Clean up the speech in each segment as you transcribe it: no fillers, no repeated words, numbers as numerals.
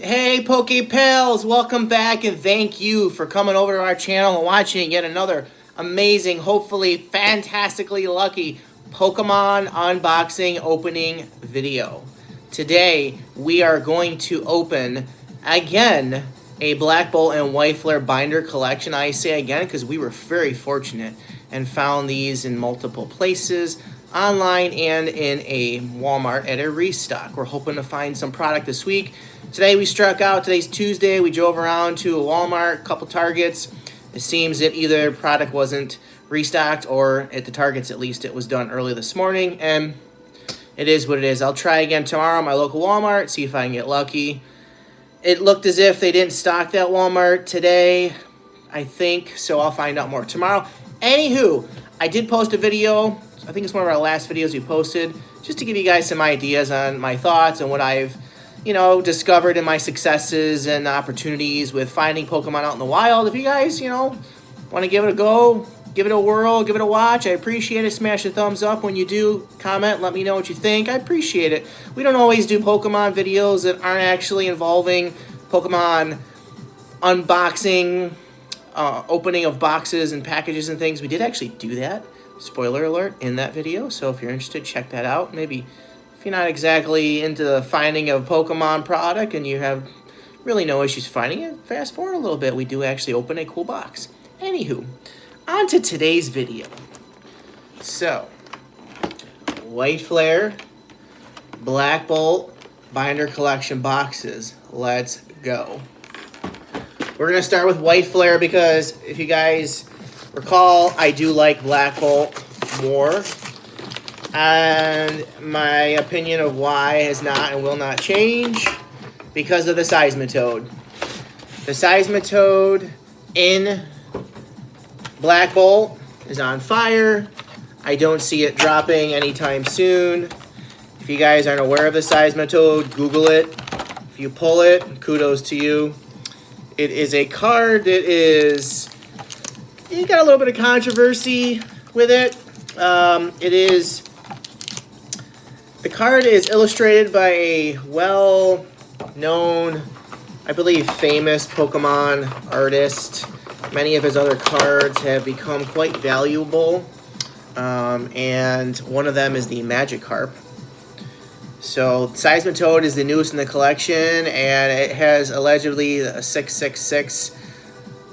Hey, Poke Pals, welcome back and thank you for coming over to our channel and watching yet another amazing, hopefully fantastically lucky Pokemon unboxing opening video. Today, we are going to open, again, a Black Bolt and White Flare binder collection. I say again because we were very fortunate and found these in multiple places, online and in a Walmart at a restock. We're hoping to find some product this week. Today we struck out. Today's Tuesday. We drove around to a Walmart, a couple Targets. It seems that either product wasn't restocked or at the Targets at least it was done early this morning, and it is what it is. I'll try again tomorrow at my local Walmart, see if I can get lucky. It looked as if they didn't stock that Walmart today, I think, so I'll find out more tomorrow. Anywho, I did post a video. I think it's one of our last videos we posted, just to give you guys some ideas on my thoughts and what I've discovered in my successes and opportunities with finding Pokemon out in the wild. If you guys, want to give it a go, give it a whirl, give it a watch, I appreciate it. Smash the thumbs up when you do. Comment, let me know what you think. I appreciate it. We don't always do Pokemon videos that aren't actually involving Pokemon unboxing, opening of boxes and packages and things. We did actually do that, spoiler alert, in that video. So if you're interested, check that out. Maybe if you're not exactly into the finding of Pokemon product and you have really no issues finding it, fast forward a little bit. We do actually open a cool box. Anywho, on to today's video. So, White Flare, Black Bolt, binder collection boxes. Let's go. We're going to start with White Flare because if you guys recall, I do like Black Bolt more. And my opinion of why has not and will not change because of the Seismitoad. The Seismitoad in Black Bolt is on fire. I don't see it dropping anytime soon. If you guys aren't aware of the Seismitoad, Google it. If you pull it, kudos to you. It is a card that is, you got a little bit of controversy with it. The card is illustrated by a well-known, I believe famous Pokemon artist. Many of his other cards have become quite valuable, and one of them is the Magikarp. So Seismitoad is the newest in the collection, and it has allegedly a 666,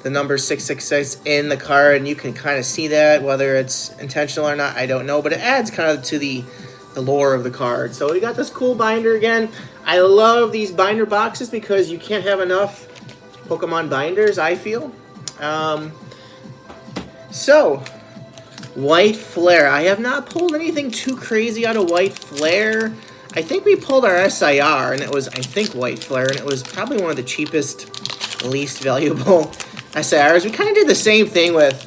the number 666 in the card, and you can kind of see that. Whether it's intentional or not, I don't know, but it adds kind of to the lore of the card. So we got this cool binder again. I love these binder boxes because you can't have enough Pokemon binders, I feel. So, White Flare. I have not pulled anything too crazy out of White Flare. I think we pulled our SIR, and it was, I think, White Flare, and it was probably one of the cheapest, least valuable SIRs. We kind of did the same thing with,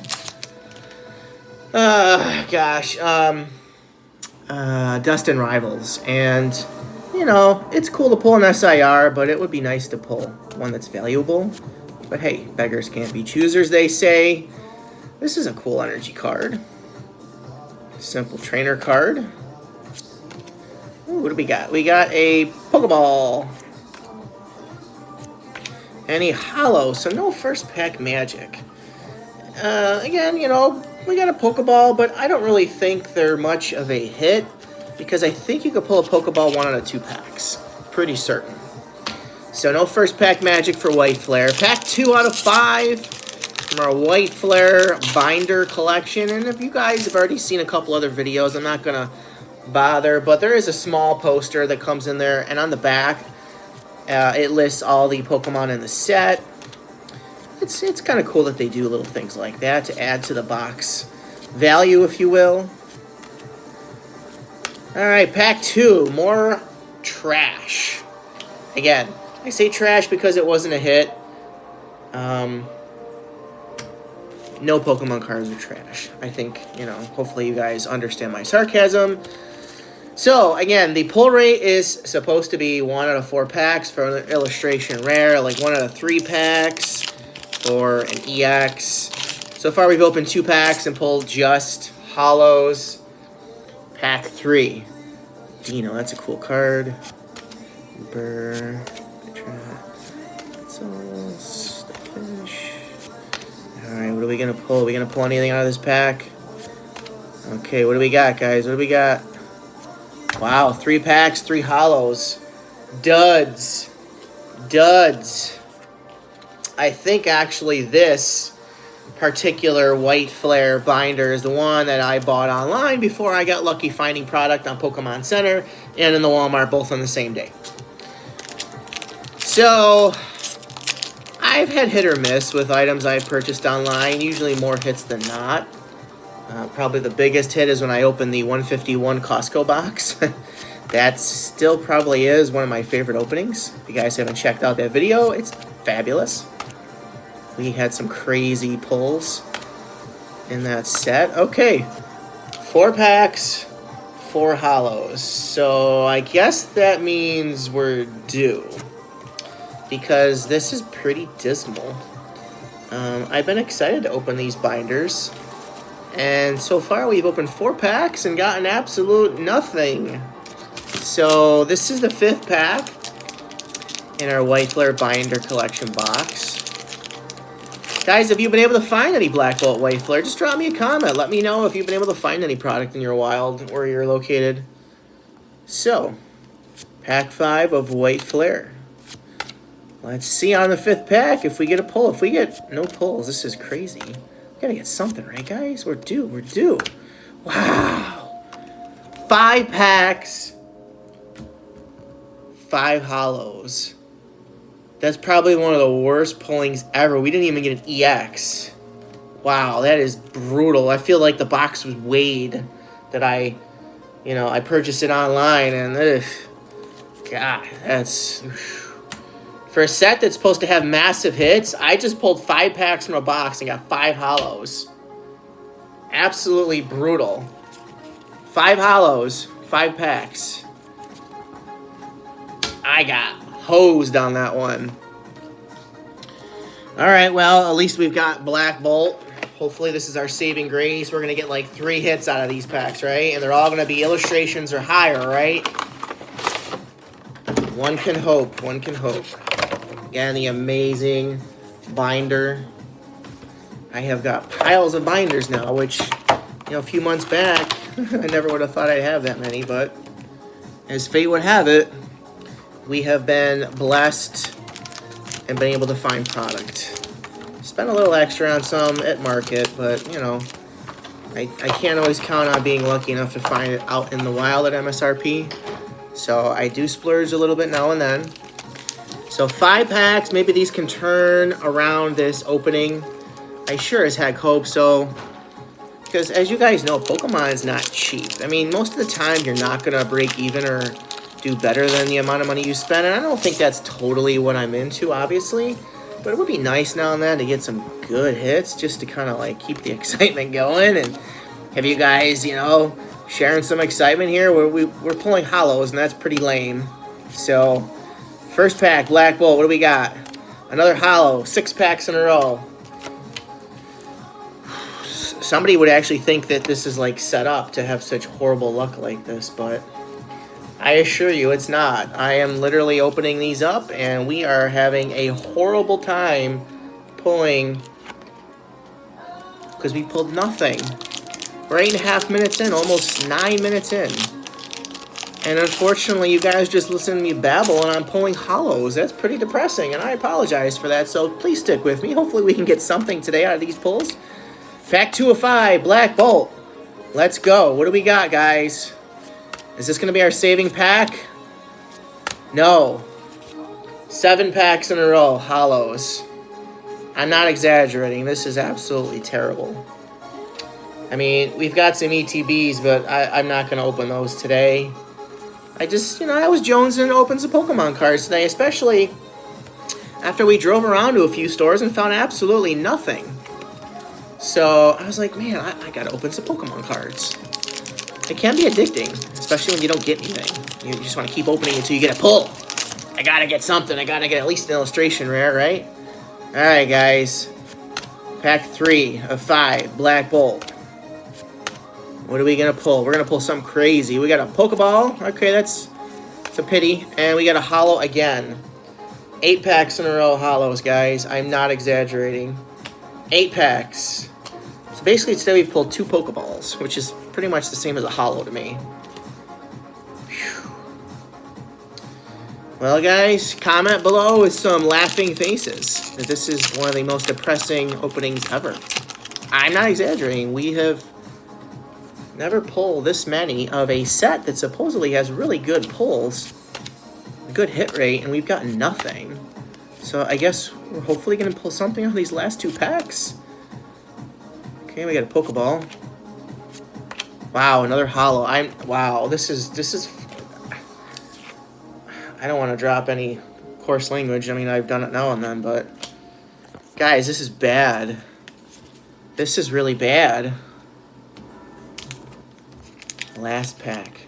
Dustin Rivals, and it's cool to pull an SIR, but it would be nice to pull one that's valuable. But hey, beggars can't be choosers, they say. This is a cool energy card. Simple trainer card. Ooh, what do we got? We got a Pokeball. And a Holo, so no first pack magic. Again, we got a Pokeball, but I don't really think they're much of a hit because I think you could pull a Pokeball 1 out of 2 packs. Pretty certain. So no first pack magic for White Flare. Pack 2 out of 5 from our White Flare binder collection. And if you guys have already seen a couple other videos, I'm not going to bother, but there is a small poster that comes in there, and on the back, it lists all the Pokemon in the set. It's kind of cool that they do little things like that to add to the box value, if you will. Alright, pack 2. More trash. Again, I say trash because it wasn't a hit. No Pokemon cards are trash. I think, hopefully you guys understand my sarcasm. So, again, the pull rate is supposed to be 1 out of 4 packs for an illustration rare, like 1 out of 3 packs for an EX. So far, we've opened 2 packs and pulled just holos. Pack 3. Dino, that's a cool card. Uber. gonna pull? Are we gonna pull anything out of this pack? Okay, what do we got, guys? What do we got? Wow, 3 packs, 3 hollows. Duds. Duds. I think actually this particular white flare binder is the one that I bought online before I got lucky finding product on Pokemon Center and in the Walmart both on the same day. So I've had hit or miss with items I've purchased online, usually more hits than not. Probably the biggest hit is when I opened the 151 Costco box. That still probably is one of my favorite openings. If you guys haven't checked out that video, it's fabulous. We had some crazy pulls in that set. Okay, 4 packs, 4 hollows. So I guess that means we're due, because this is pretty dismal. I've been excited to open these binders, and so far we've opened 4 packs and gotten absolute nothing. So this is the 5th pack in our White Flare binder collection box. Guys, have you been able to find any Black Bolt White Flare? Just drop me a comment. Let me know if you've been able to find any product in your wild where you're located. So, pack 5 of White Flare. Let's see on the 5th pack if we get a pull. If we get no pulls, this is crazy. We gotta get something, right, guys? We're due. We're due. Wow. 5 packs. 5 hollows. That's probably one of the worst pullings ever. We didn't even get an EX. Wow, that is brutal. I feel like the box was weighed that I purchased it online, and God, that's... For a set that's supposed to have massive hits, I just pulled 5 packs from a box and got 5 hollows. Absolutely brutal. 5 hollows, 5 packs. I got hosed on that one. Alright, well, at least we've got Black Bolt. Hopefully this is our saving grace. We're going to get like 3 hits out of these packs, right? And they're all going to be illustrations or higher, right? One can hope. One can hope. Again, the amazing binder. I have got piles of binders now, which, a few months back, I never would have thought I'd have that many, but as fate would have it, we have been blessed and been able to find product. Spent a little extra on some at market, but, I can't always count on being lucky enough to find it out in the wild at MSRP. So I do splurge a little bit now and then. So 5 packs, maybe these can turn around this opening. I sure as heck hope so. Because as you guys know, Pokemon's not cheap. I mean, most of the time you're not going to break even or do better than the amount of money you spend. And I don't think that's totally what I'm into, obviously. But it would be nice now and then to get some good hits just to kind of like keep the excitement going. And have you guys, sharing some excitement here. We're pulling hollows, and that's pretty lame. So, first pack, Black Bolt. What do we got? Another hollow. 6 packs in a row. Somebody would actually think that this is like set up to have such horrible luck like this, but I assure you it's not. I am literally opening these up, and we are having a horrible time pulling because we pulled nothing. We're 8.5 minutes in, almost 9 minutes in. And unfortunately, you guys just listen to me babble, and I'm pulling hollows. That's pretty depressing, and I apologize for that, so please stick with me. Hopefully we can get something today out of these pulls. Pack 2 of 5, Black Bolt. Let's go. What do we got, guys? Is this going to be our saving pack? No. 7 packs in a row, hollows. I'm not exaggerating. This is absolutely terrible. I mean, we've got some ETBs, but I'm not going to open those today. I just, I was jonesing to open some Pokemon cards today, especially after we drove around to a few stores and found absolutely nothing. So I was like, man, I got to open some Pokemon cards. It can be addicting, especially when you don't get anything. You just want to keep opening until you get a pull. I got to get something. I got to get at least an illustration rare, right? All right, guys. Pack 3 of 5, Black Bolt. What are we going to pull? We're going to pull something crazy. We got a Pokeball. Okay, it's a pity. And we got a hollow again. 8 packs in a row hollows, guys. I'm not exaggerating. 8 packs. So basically today we've pulled 2 Pokeballs, which is pretty much the same as a holo to me. Whew. Well, guys, comment below with some laughing faces. This is one of the most depressing openings ever. I'm not exaggerating. We have never pulled this many of a set that supposedly has really good pulls, a good hit rate, and we've gotten nothing. So I guess we're hopefully going to pull something out of these last 2 packs. Okay, we got a Pokeball. Wow, another holo. Wow, this is I don't want to drop any coarse language. I mean, I've done it now and then, but guys, this is bad. This is really bad. Last pack.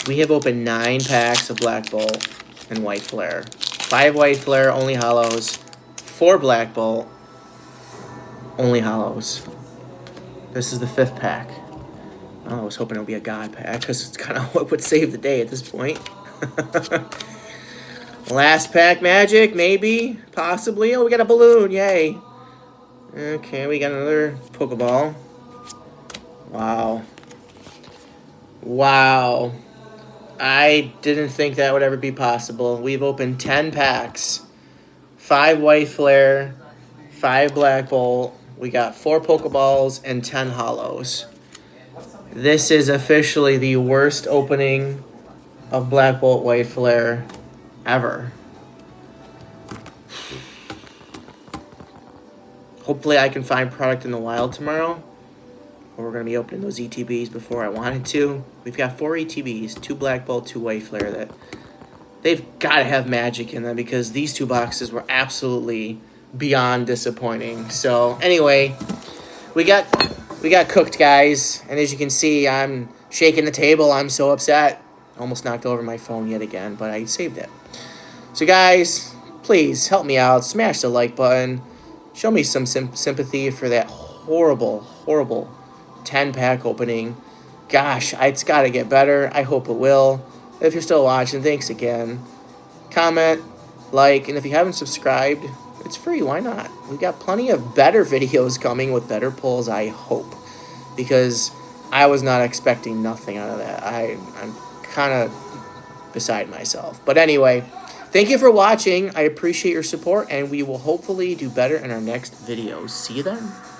We have opened 9 packs of Black Bolt and White Flare. 5 White Flare, only holos. 4 Black Bolt, only holos. This is the 5th pack. Oh, I was hoping it would be a God pack because it's kind of what would save the day at this point. Last pack magic, maybe, possibly. Oh, we got a balloon, yay. Okay, we got another Pokeball. Wow. Wow. I didn't think that would ever be possible. We've opened 10 packs. 5 White Flare, 5 Black Bolt. We got 4 Pokeballs and 10 holos. This is officially the worst opening of Black Bolt White Flare ever. Hopefully I can find product in the wild tomorrow. Or we're going to be opening those ETBs before I wanted to. We've got 4 ETBs, 2 Black Bolt, 2 White Flare. That they've got to have magic in them because these 2 boxes were absolutely beyond disappointing. So anyway, we got cooked, guys. And as you can see, I'm shaking the table. I'm so upset. Almost knocked over my phone yet again, but I saved it. So guys, please help me out. Smash the like button. Show me some sympathy for that horrible, horrible 10-pack opening. Gosh, it's got to get better. I hope it will. If you're still watching, thanks again. Comment, like, and if you haven't subscribed, it's free. Why not? We got plenty of better videos coming with better pulls, I hope. Because I was not expecting nothing out of that. I'm kind of beside myself. But anyway, thank you for watching. I appreciate your support, and we will hopefully do better in our next videos. See you then.